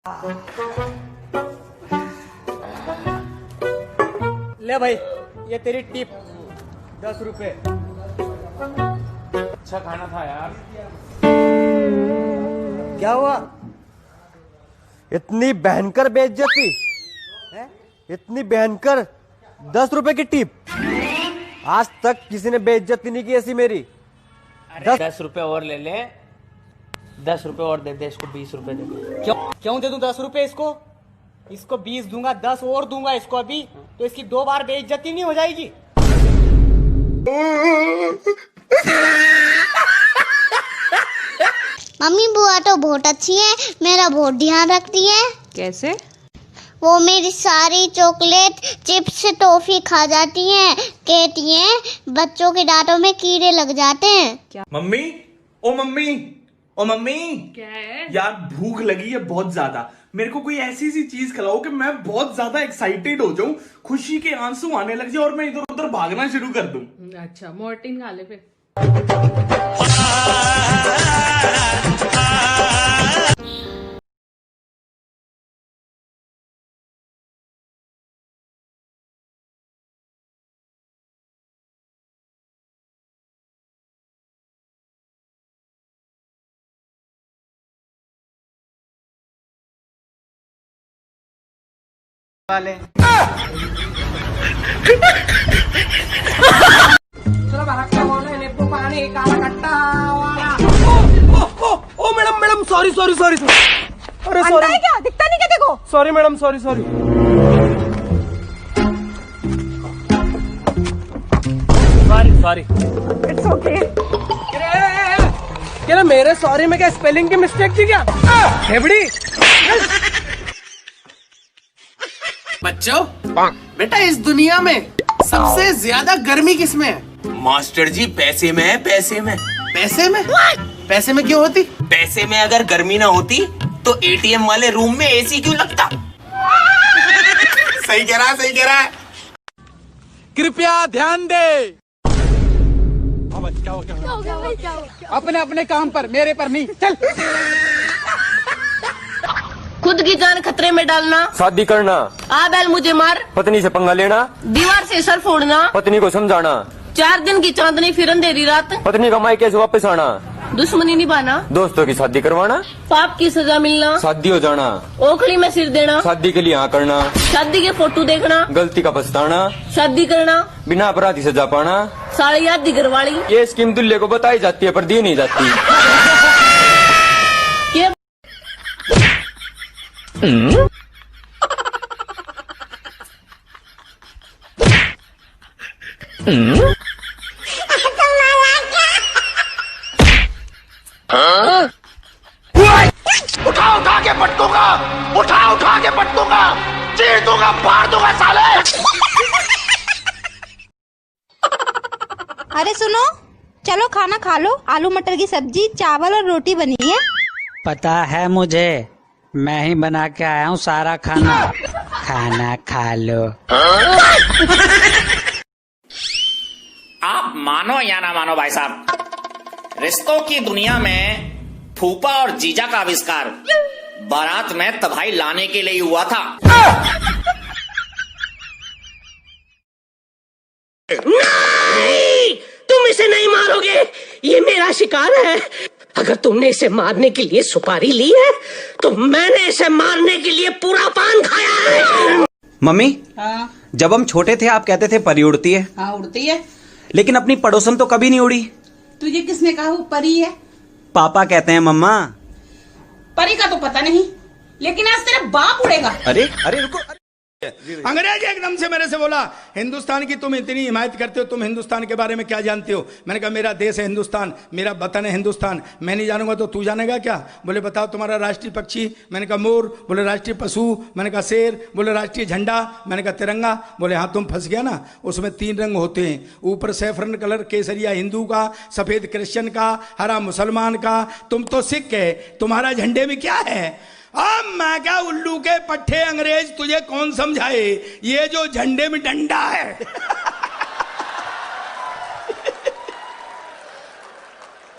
ले भाई, ये तेरी टिप 10 रुपए। अच्छा खाना था यार। क्या हुआ? इतनी भयंकर बेइज्जती है? इतनी भयंकर 10 रुपए की टिप। आज तक किसी ने बेइज्जती नहीं की ऐसी मेरी। 10 रुपए और ले ले, 10 रुपए और दे दे इसको, 20 रुपए दे दे। क्यों दे दूं 10 रुपए इसको? इसको 20 दूंगा, 10 और दूंगा इसको अभी, तो इसकी 2 बार बेइज्जती नहीं हो जाएगी? मम्मी बुआ तो बहुत अच्छी है, मेरा बहुत ध्यान रखती है। कैसे? वो मेरी सारी चॉकलेट, चिप्स, टॉफी खा जाती हैं। कहती हैं बच्चों के दांतों में कीड़े लग जाते हैं। मम्मी, ओ मम्मी, ओ मम्मी, क्या है? यार भूख लगी है बहुत ज्यादा। मेरे को कोई ऐसी सी चीज खिलाओ कि मैं बहुत ज्यादा एक्साइटेड हो जाऊं, खुशी के आंसू आने लग जाए और मैं इधर उधर भागना शुरू कर दूं। अच्छा, मॉर्टिन खा ले फिर। वाले ओ मैडम सॉरी सॉरी सॉरी। अरे अंधा है क्या? दिखता नहीं क्या देखो? Sorry madam, sorry sorry. Sorry. It's okay. क्या मेरे सॉरी में क्या स्पेलिंग की मिस्टेक थी क्या? हेबड़ी। बच्चों, बेटा इस दुनिया में सबसे ज्यादा गर्मी किसमें है? मास्टर जी पैसे में है, पैसे में। पैसे में? पैसे में क्यों होती? पैसे में अगर गर्मी ना होती तो एटीएम वाले रूम में एसी क्यों लगता? सही कह रहा है, सही कह रहा है। कृपया ध्यान दे। अपने अपने काम पर, मेरे पर नहीं। चल। खुद की जान खतरे में डालना, शादी करना, आ बैल मुझे मार, पत्नी से पंगा लेना, दीवार से सर फोड़ना, पत्नी को समझाना, 4 दिन की चांदनी फिर अंधेरी रात, पत्नी का मायके से वापस आना, दुश्मनी निभाना, दोस्तों की शादी करवाना, पाप की सजा मिलना, शादी हो जाना, ओखली में सिर देना, शादी के लिए हाँ करना, शादी के फोटो देखना, गलती का पछताना, शादी करना, बिना अपराधी सजा पाना। साड़ी याद दी घरवाली। ये स्कीम दुल्हे को बताई जाती है पर दी नहीं जाती। ये उठा उठा के पटकूंगा, उठा उठा के पटकूंगा, चीर दूंगा, फाड़ दूंगा साले। अरे सुनो, चलो खाना खा लो। आलू मटर की सब्जी, चावल और रोटी बनी है। पता है मुझे, मैं ही बना के आया हूँ सारा खाना। खाना खा लो। आप मानो या ना मानो भाई साहब, रिश्तों की दुनिया में फूफा और जीजा का आविष्कार बारात में तबाही लाने के लिए हुआ था। नहीं, तुम इसे नहीं मारोगे, ये मेरा शिकार है। अगर तुमने इसे मारने के लिए सुपारी ली है तो मैंने इसे मारने के लिए पूरा पान खाया है। मम्मी, हाँ जब हम छोटे थे आप कहते थे परी उड़ती है, हाँ, उड़ती है। लेकिन अपनी पड़ोसन तो कभी नहीं उड़ी। तुझे किसने कहा वो परी है? पापा कहते हैं मम्मा। परी का तो पता नहीं, लेकिन आज तेरा बाप उड़ेगा। अरे अरे रुको। अंग्रेज एकदम से मेरे से बोला, हिंदुस्तान की तुम इतनी हिमायत करते हो, तुम हिंदुस्तान के बारे में क्या जानते हो? मैंने कहा मेरा देश है हिंदुस्तान, मेरा वतन है हिंदुस्तान, मैं नहीं जानूंगा तो तू जानेगा क्या? बोले बताओ तुम्हारा राष्ट्रीय पक्षी? मैंने कहा मोर। बोले राष्ट्रीय पशु? मैंने कहा शेर। बोले राष्ट्रीय झंडा? मैंने कहा तिरंगा। बोले हाँ तुम फंस गया ना, उसमें 3 रंग होते हैं, ऊपर सैफरन कलर केसरिया हिंदू का, सफेद क्रिश्चियन का, हरा मुसलमान का। तुम तो सिख है, तुम्हारा झंडे में क्या है? अब मैं क्या उल्लू के पट्टे, अंग्रेज तुझे कौन समझाए, ये जो झंडे में डंडा है।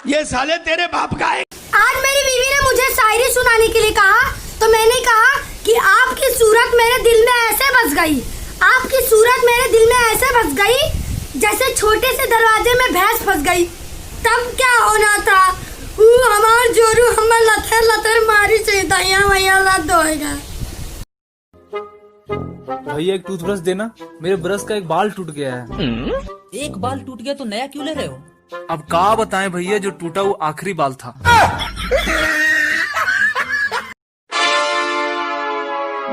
ये साले तेरे बाप का है। आज मेरी बीवी ने मुझे शायरी सुनाने के लिए कहा तो मैंने कहा कि आपकी सूरत मेरे दिल में ऐसे बस गई, आपकी सूरत मेरे दिल में ऐसे बस गई जैसे छोटे से दरवाजे में भैंस फंस गई। तब क्या होना था, हमार जोरू हमर लथर लथर मारी से दहिया वहिया लद होएगा। भैया एक टूथब्रश देना, मेरे ब्रश का एक बाल टूट गया है। एक बाल टूट गया तो नया क्यों ले रहे हो? अब क्या बताएं भैया, जो टूटा वो आखिरी बाल था।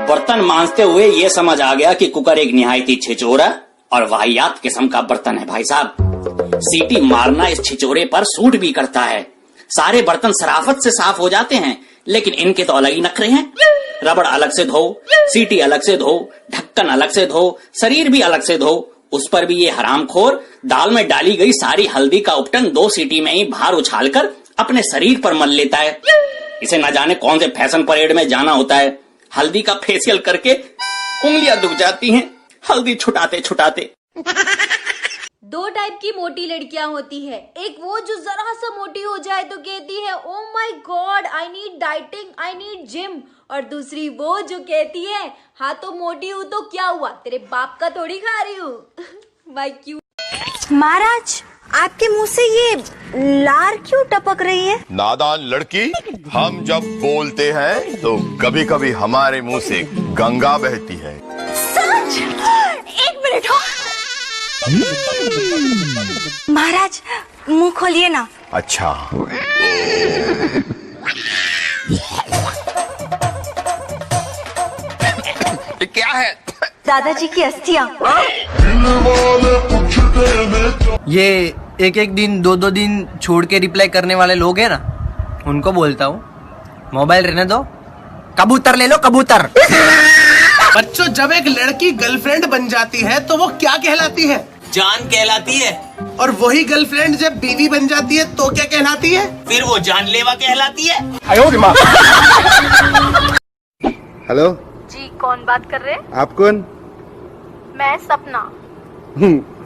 बर्तन मांजते हुए ये समझ आ गया कि कुकर एक निहायती छिचोरा और वाहियात किस्म का बर्तन है भाई साहब। सीटी मारना इस छिचोरे पर सूट भी करता है। सारे बर्तन सराफत से साफ हो जाते हैं, लेकिन इनके तो अलग ही नखरे हैं। रबड़ अलग से धो, सीटी अलग से धो, ढक्कन अलग से धो, शरीर भी अलग से धो। उस पर भी ये हरामखोर दाल में डाली गई सारी हल्दी का उपटन 2 सीटी में ही बाहर उछालकर अपने शरीर पर मल लेता है। इसे न जाने कौन से फैशन परेड में जाना होता है। हल्दी का फेशियल करके उंगलियां दुख जाती हैं हल्दी छुटाते छुटाते। 2 टाइप की मोटी लड़कियां होती है। एक वो जो जरा सा मोटी हो जाए तो कहती है oh my God I need dieting, I need gym. और दूसरी वो जो कहती है हाँ तो मोटी हूँ तो क्या हुआ, तेरे बाप का थोड़ी खा रही हूँ। My cute. महाराज आपके मुंह से ये लार क्यों टपक रही है? नादान लड़की, हम जब बोलते हैं तो कभी कभी हमारे मुंह से गंगा बहती है। सच? एक मिनट हो महाराज, मुंह खोलिए ना। अच्छा। क्या है? दादाजी की अस्थियां। ये एक दिन 2 दिन छोड़ के रिप्लाई करने वाले लोग हैं ना, उनको बोलता हूँ मोबाइल रहने दो, कबूतर ले लो कबूतर। बच्चों, जब एक लड़की गर्लफ्रेंड बन जाती है तो वो क्या कहलाती है? जान कहलाती है। और वही गर्लफ्रेंड जब बीवी बन जाती है तो क्या कहलाती है? फिर वो जानलेवा कहलाती है। हेलो जी, कौन बात कर रहे? आप कौन? मैं सपना।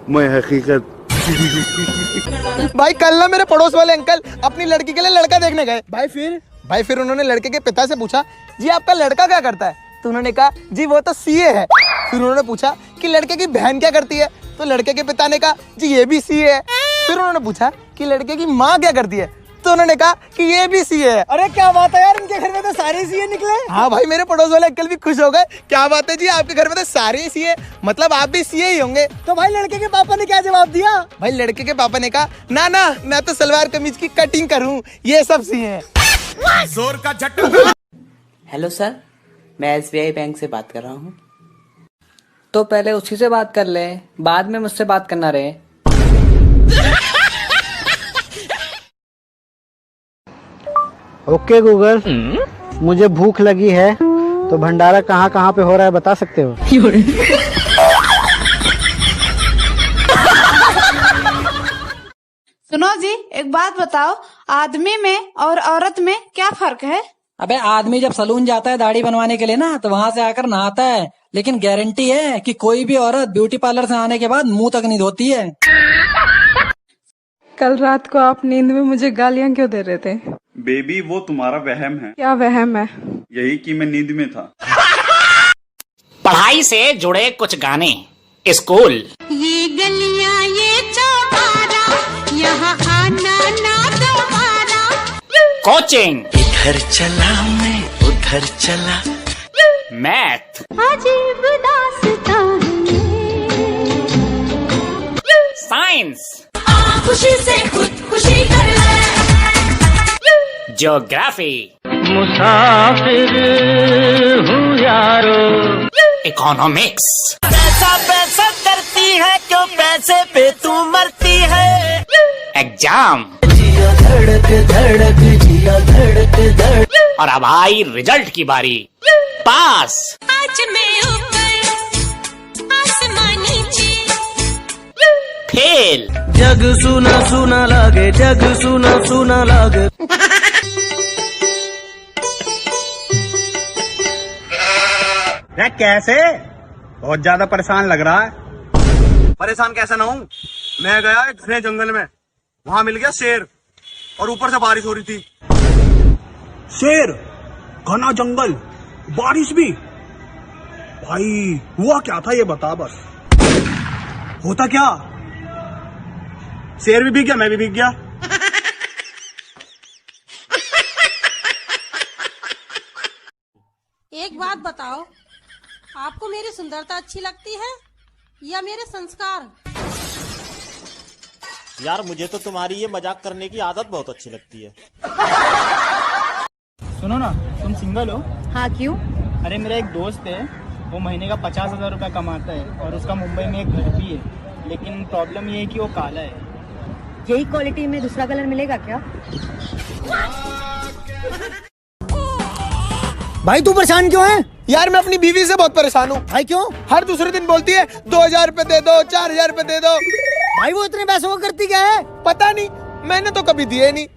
मैं हकीकत। भाई कल ना मेरे पड़ोस वाले अंकल अपनी लड़की के लिए लड़का देखने गए। भाई फिर उन्होंने लड़के के पिता से पूछा, जी आपका लड़का क्या करता है? तो उन्होंने कहा, जी वो तो सीए है। फिर उन्होंने पूछा कि लड़के की बहन क्या करती है? तो लड़के के पिता ने कहा, जी ये भी सीए है। फिर उन्होंने पूछा कि लड़के की माँ क्या करती है? तो उन्होंने कहा कि ये भी सीए है। अरे क्या बात है यार, इनके घर में तो सारे सीए निकले। हाँ भाई, मेरे पड़ोस वाले अंकल भी खुश हो गए। क्या बात है जी, आपके घर में तो सारे सीए, मतलब आप भी सीए ही होंगे। तो भाई लड़के के पापा ने क्या जवाब दिया? भाई लड़के के पापा ने कहा, ना ना मैं तो सलवार कमीज की कटिंग करूँ, ये सब सीए हैं। जोर का झटका। हेलो सर, मैं SBI बैंक से बात कर रहा हूँ। तो पहले उसी से बात कर ले, बाद में मुझसे बात करना रहे। ओके गूगल, मुझे भूख लगी है तो भंडारा कहाँ कहाँ पे हो रहा है बता सकते हो? सुनो जी, एक बात बताओ, आदमी में और औरत में क्या फर्क है? अबे आदमी जब सलून जाता है दाढ़ी बनवाने के लिए ना, तो वहाँ से आकर नहाता है, लेकिन गारंटी है कि कोई भी औरत ब्यूटी पार्लर से आने के बाद मुंह तक नहीं धोती है। कल रात को आप नींद में मुझे गालियाँ क्यों दे रहे थे? बेबी वो तुम्हारा वहम है। क्या वहम है? यही कि मैं नींद में था। पढ़ाई से जुड़े कुछ गाने। स्कूल। ये गलियां ये चौबारा, यहाँ आना ना दोबारा। कोचिंग। इधर चला मैं उधर चला। मैथ। अजीब दास्तां है। साइंस। खुशी से खुदकुशी कर ले। ज्योग्राफी। मुसाफिर हूँ यारो। इकोनॉमिक्स। पैसा पैसा करती है क्यों पैसे पे तू मरती है। एग्जाम। जिया धड़क धड़क जिया धड़क धड़क। और अब आई रिजल्ट की बारी। पास। आज मैं ऊपर आसमान नीचे। फेल। जग सुना सुना लागे, जग सुना सुना लागे। कैसे? बहुत ज्यादा परेशान लग रहा है। परेशान कैसे ना हूँ, मैं गया एक घने जंगल में, वहाँ मिल गया शेर और ऊपर से बारिश हो रही थी। शेर, घना जंगल, बारिश भी? भाई हुआ क्या था ये बता बस। होता क्या? शेर भी भीग गया, मैं भी भीग गया। एक बात बताओ, आपको मेरी सुंदरता अच्छी लगती है या मेरे संस्कार? यार मुझे तो तुम्हारी ये मजाक करने की आदत बहुत अच्छी लगती है। सुनो ना, तुम सिंगल हो? हाँ क्यों? अरे मेरा एक दोस्त है, वो महीने का 50,000 रुपया कमाता है और उसका मुंबई में एक घर भी है, लेकिन प्रॉब्लम ये है कि वो काला है। यही क्वालिटी में दूसरा कलर मिलेगा क्या? भाई तू परेशान क्यों है? यार मैं अपनी बीवी से बहुत परेशान हूँ। भाई क्यों? हर दूसरे दिन बोलती है 2,000 रुपए दे दो, 4,000 रुपए दे दो। भाई वो इतने पैसों को करती क्या है? पता नहीं, मैंने तो कभी दिए नहीं।